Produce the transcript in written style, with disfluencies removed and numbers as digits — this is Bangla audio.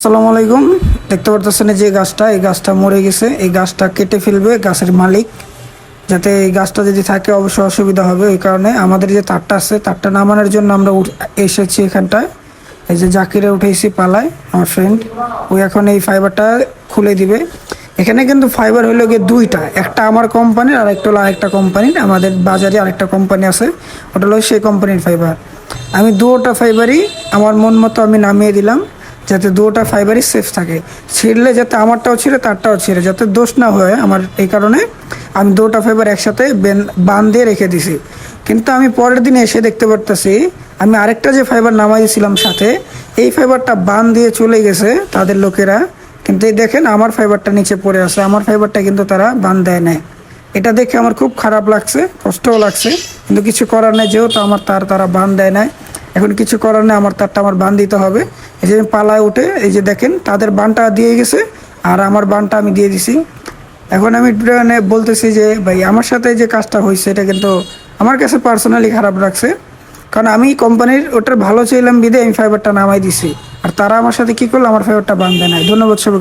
আসসালামু আলাইকুম। দেখতে পারতেছেন যে গাছটা, এই গাছটা মরে গেছে। এই গাছটা কেটে ফেলবে গাছের মালিক, যাতে এই গাছটা যদি থাকে অবশ্যই অসুবিধা হবে। ওই কারণে আমাদের যে তারটা আছে, তারটা নামানোর জন্য আমরা এসেছি এখানটায়। এই যে জাকিরে উঠেছি পালায়, আমার ফ্রেন্ড, ওই এখন এই ফাইবারটা খুলে দিবে। এখানে কিন্তু ফাইবার হলো গিয়ে দুইটা, একটা আমার কোম্পানির আর একটা হলো আরেকটা কোম্পানির। আমাদের বাজারে আরেকটা কোম্পানি আছে, ওটা হলো সেই কোম্পানির ফাইবার। আমি দুটো ফাইবারই আমার মন মতো আমি নামিয়ে দিলাম, যাতে দুটো ফাইবারই সেফ থাকে। ছিঁড়লে যাতে আমারটাও ছিঁড়ে তারটাও ছিঁড়ে, যাতে দোষ না হয় আমার। এই কারণে আমি দুটো ফাইবার একসাথে বাঁধিয়ে রেখে দিছি। কিন্তু আমি পরের দিনে এসে দেখতে পারতেছি আমি আরেকটা যে ফাইবার নামাই দিয়েছিলাম সাথে, এই ফাইবারটা বাঁধ দিয়ে চলে গেছে তাদের লোকেরা। কিন্তু এই দেখেন আমার ফাইবারটা নিচে পড়ে আছে, আমার ফাইবারটা কিন্তু তারা বাঁধ দেয় নাই। এটা দেখে আমার খুব খারাপ লাগছে, কষ্টও লাগছে, কিন্তু কিছু করার নেই। যেহেতু আমার তারা বাঁধ দেয় নাই, এখন কিছু করার নেই, আমার তারটা আমার বান দিতে হবে। এই যে আমি পালায় উঠে, এই যে দেখেন তাদের বানটা দিয়ে গেছে আর আমার বানটা আমি দিয়ে দিছি। এখন আমি মানে বলতেছি যে ভাই, আমার সাথে যে কাজটা হয়েছে এটা কিন্তু আমার কাছে পার্সোনালি খারাপ লাগছে। কারণ আমি কোম্পানির ওটার ভালো চাইলাম বিধে আমি ফাইবারটা নামাই দিছি, আর তারা আমার সাথে কি করলো, আমার ফাইবারটা বান দেয় নাই। ধন্যবাদ সবাইকে।